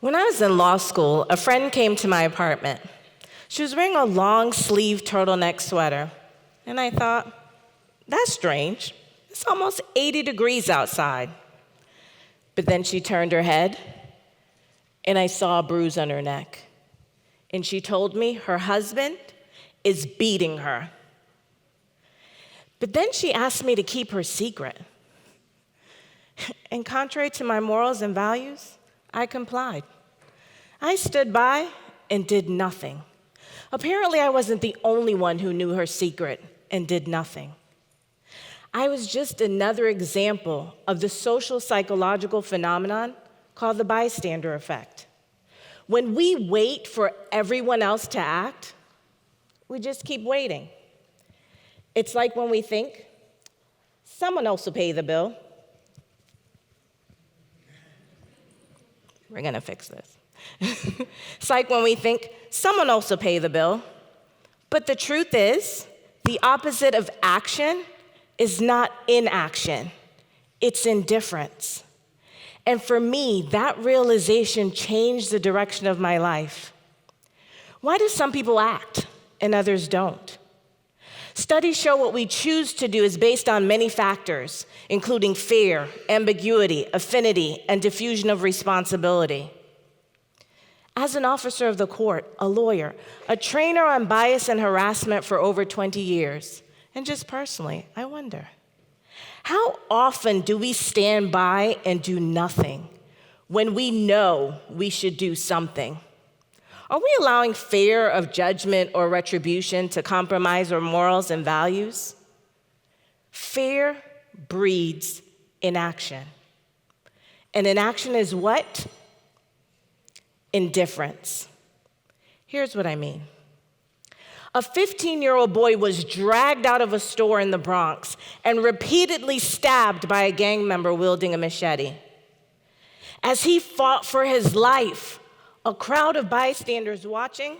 When I was in law school, a friend came to my apartment. She was wearing a long-sleeve turtleneck sweater, and I thought, that's strange. It's almost 80 degrees outside. But then she turned her head, and I saw a bruise on her neck. And she told me her husband is beating her. But then she asked me to keep her secret. And contrary to my morals and values, I complied. I stood by and did nothing. Apparently, I wasn't the only one who knew her secret and did nothing. I was just another example of the social psychological phenomenon called the bystander effect. When we wait for everyone else to act, we just keep waiting. It's like when we think, someone else will pay the bill. We're gonna fix this. It's like when we think, someone else will pay the bill. But the truth is, the opposite of action is not inaction, it's indifference. And for me, that realization changed the direction of my life. Why do some people act and others don't? Studies show what we choose to do is based on many factors, including fear, ambiguity, affinity, and diffusion of responsibility. As an officer of the court, a lawyer, a trainer on bias and harassment for over 20 years, and just personally, I wonder, how often do we stand by and do nothing when we know we should do something? Are we allowing fear of judgment or retribution to compromise our morals and values? Fear breeds inaction. And inaction is what? Indifference. Here's what I mean. A 15-year-old boy was dragged out of a store in the Bronx and repeatedly stabbed by a gang member wielding a machete. As he fought for his life, a crowd of bystanders watching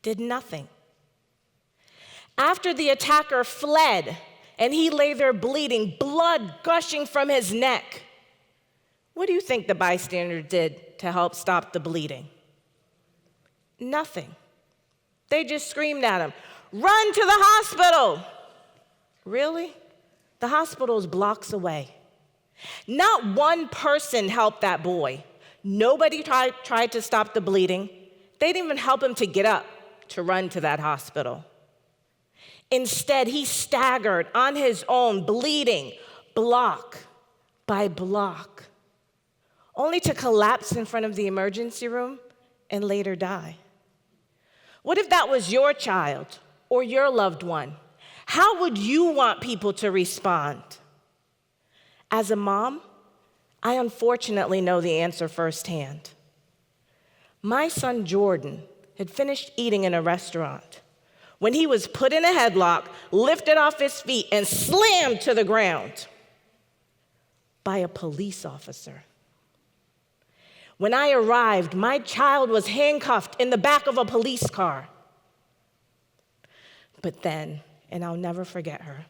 did nothing. After the attacker fled and he lay there bleeding, blood gushing from his neck, what do you think the bystander did to help stop the bleeding? Nothing. They just screamed at him, "Run to the hospital!" Really? The hospital is blocks away. Not one person helped that boy. Nobody tried to stop the bleeding. They didn't even help him to get up to run to that hospital. Instead, he staggered on his own, bleeding block by block, only to collapse in front of the emergency room and later die. What if that was your child or your loved one? How would you want people to respond? As a mom, I unfortunately know the answer firsthand. My son Jordan had finished eating in a restaurant when he was put in a headlock, lifted off his feet, and slammed to the ground by a police officer. When I arrived, my child was handcuffed in the back of a police car. But then, and I'll never forget her,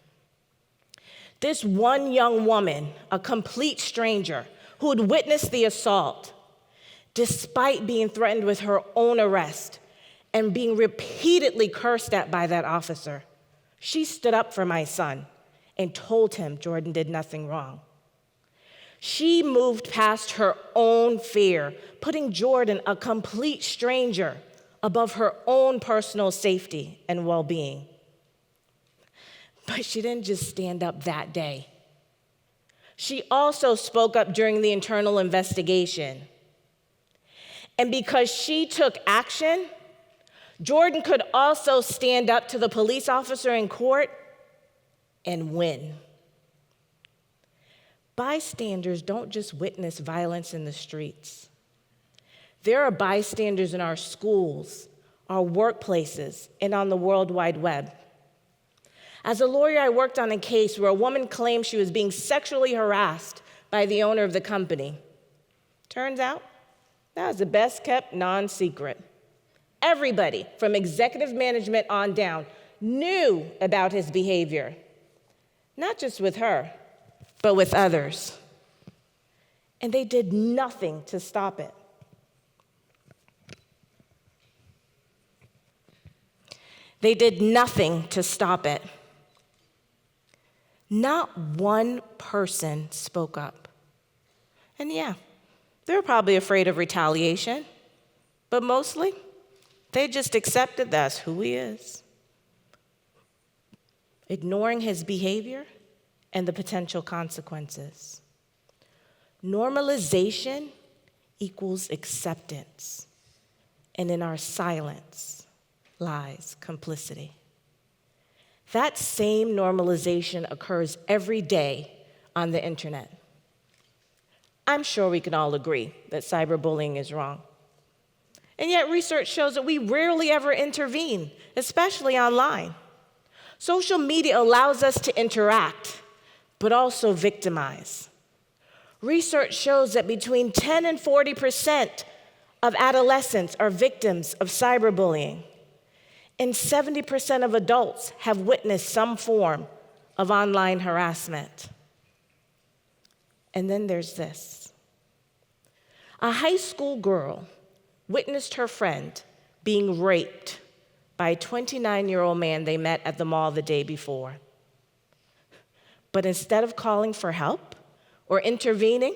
this one young woman, a complete stranger, who had witnessed the assault, despite being threatened with her own arrest and being repeatedly cursed at by that officer, she stood up for my son and told him Jordan did nothing wrong. She moved past her own fear, putting Jordan, a complete stranger, above her own personal safety and well-being. But she didn't just stand up that day. She also spoke up during the internal investigation. And because she took action, Jordan could also stand up to the police officer in court and win. Bystanders don't just witness violence in the streets. There are bystanders in our schools, our workplaces, and on the World Wide Web. As a lawyer, I worked on a case where a woman claimed she was being sexually harassed by the owner of the company. Turns out, that was the best-kept non-secret. Everybody, from executive management on down, knew about his behavior, not just with her, but with others. And they did nothing to stop it. They did nothing to stop it. Not one person spoke up. And yeah, they were probably afraid of retaliation, but mostly, they just accepted that's who he is, ignoring his behavior and the potential consequences. Normalization equals acceptance, and in our silence lies complicity. That same normalization occurs every day on the internet. I'm sure we can all agree that cyberbullying is wrong. And yet research shows that we rarely ever intervene, especially online. Social media allows us to interact, but also victimize. Research shows that between 10 and 40% of adolescents are victims of cyberbullying, and 70% of adults have witnessed some form of online harassment. And then there's this. A high school girl witnessed her friend being raped by a 29-year-old man they met at the mall the day before. But instead of calling for help or intervening,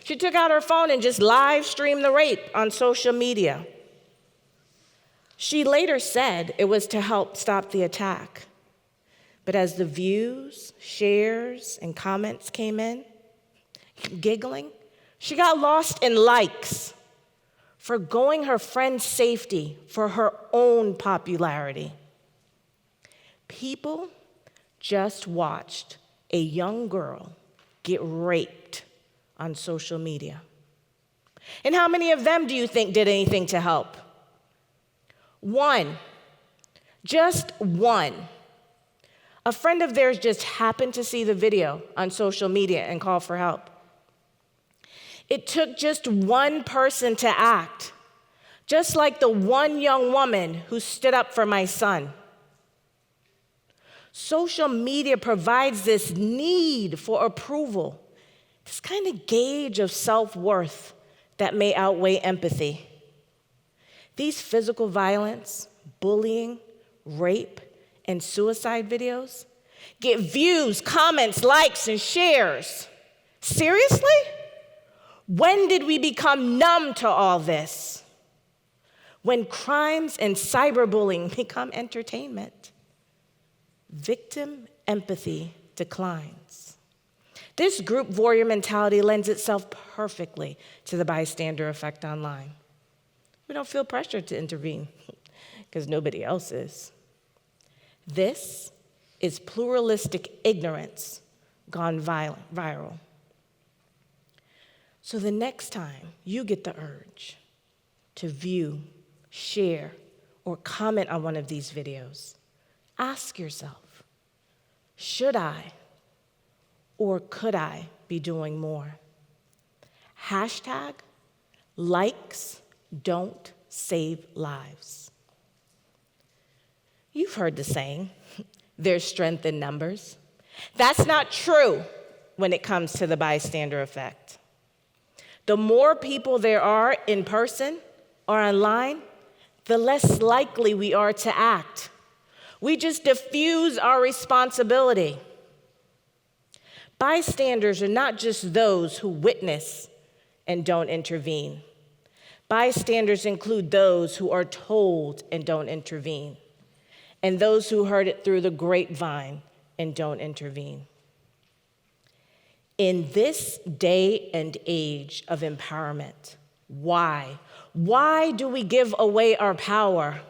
she took out her phone and just live streamed the rape on social media. She later said it was to help stop the attack. But as the views, shares, and comments came in, giggling, she got lost in likes, forgoing her friend's safety for her own popularity. People just watched a young girl get raped on social media. And how many of them do you think did anything to help? One. Just one. A friend of theirs just happened to see the video on social media and call for help. It took just one person to act, just like the one young woman who stood up for my son. Social media provides this need for approval, this kind of gauge of self-worth that may outweigh empathy. These physical violence, bullying, rape, and suicide videos get views, comments, likes, and shares. Seriously? When did we become numb to all this? When crimes and cyberbullying become entertainment, victim empathy declines. This group warrior mentality lends itself perfectly to the bystander effect online. We don't feel pressured to intervene because nobody else is. This is pluralistic ignorance gone viral. So the next time you get the urge to view, share, or comment on one of these videos, ask yourself, should I or could I be doing more? Hashtag likes don't save lives. You've heard the saying, there's strength in numbers. That's not true when it comes to the bystander effect. The more people there are in person or online, the less likely we are to act. We just diffuse our responsibility. Bystanders are not just those who witness and don't intervene. Bystanders include those who are told and don't intervene, and those who heard it through the grapevine and don't intervene. In this day and age of empowerment, why? Why do we give away our power?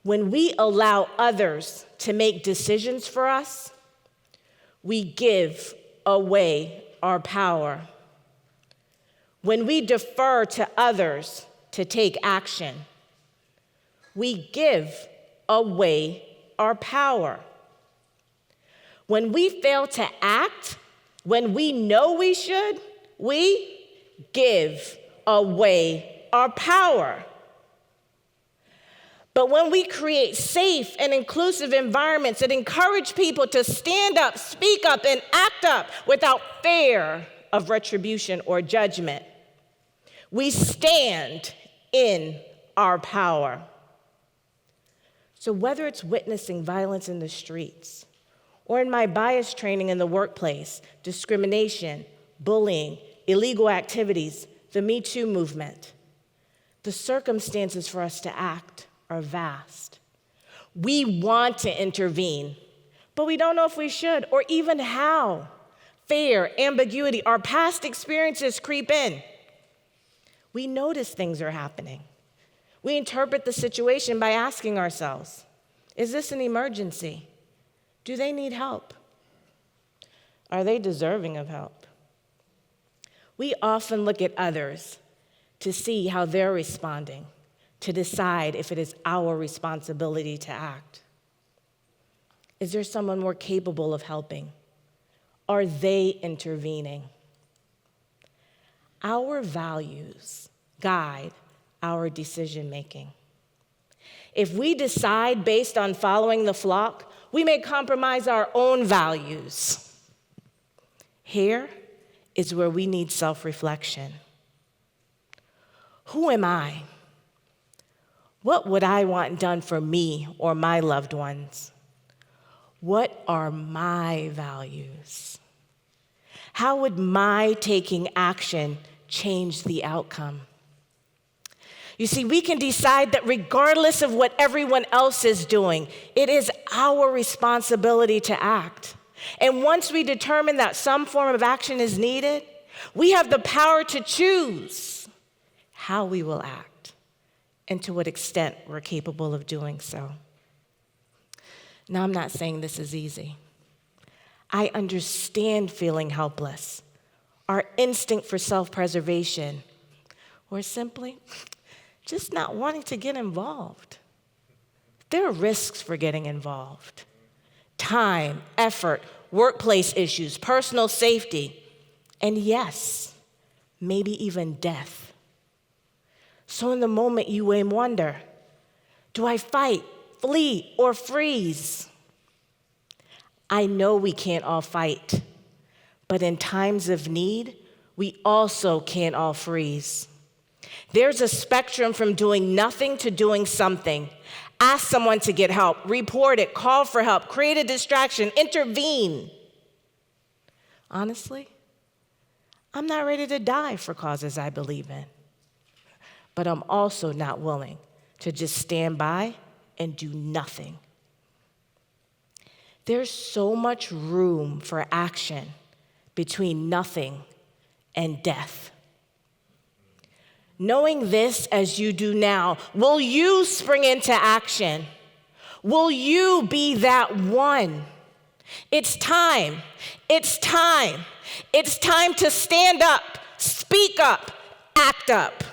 When we allow others to make decisions for us, we give away our power. When we defer to others to take action, we give away our power. When we fail to act when we know we should, we give away our power. But when we create safe and inclusive environments that encourage people to stand up, speak up, and act up without fear of retribution or judgment, we stand in our power. So whether it's witnessing violence in the streets, or in my bias training in the workplace, discrimination, bullying, illegal activities, the Me Too movement, the circumstances for us to act are vast. We want to intervene, but we don't know if we should or even how. Fear, ambiguity, our past experiences creep in. We notice things are happening. We interpret the situation by asking ourselves, is this an emergency? Do they need help? Are they deserving of help? We often look at others to see how they're responding, to decide if it is our responsibility to act. Is there someone more capable of helping? Are they intervening? Our values guide our decision-making. If we decide based on following the flock, we may compromise our own values. Here is where we need self-reflection. Who am I? What would I want done for me or my loved ones? What are my values? How would my taking action change the outcome? You see, we can decide that regardless of what everyone else is doing, it is our responsibility to act. And once we determine that some form of action is needed, we have the power to choose how we will act and to what extent we're capable of doing so. Now, I'm not saying this is easy. I understand feeling helpless, our instinct for self-preservation, or simply just not wanting to get involved. There are risks for getting involved. Time, effort, workplace issues, personal safety, and yes, maybe even death. So in the moment you may wonder, do I fight, flee, or freeze? I know we can't all fight, but in times of need, we also can't all freeze. There's a spectrum from doing nothing to doing something. Ask someone to get help, report it, call for help, create a distraction, intervene. Honestly, I'm not ready to die for causes I believe in, but I'm also not willing to just stand by and do nothing. There's so much room for action between nothing and death. Knowing this as you do now, will you spring into action? Will you be that one? It's time. It's time. It's time to stand up, speak up, act up.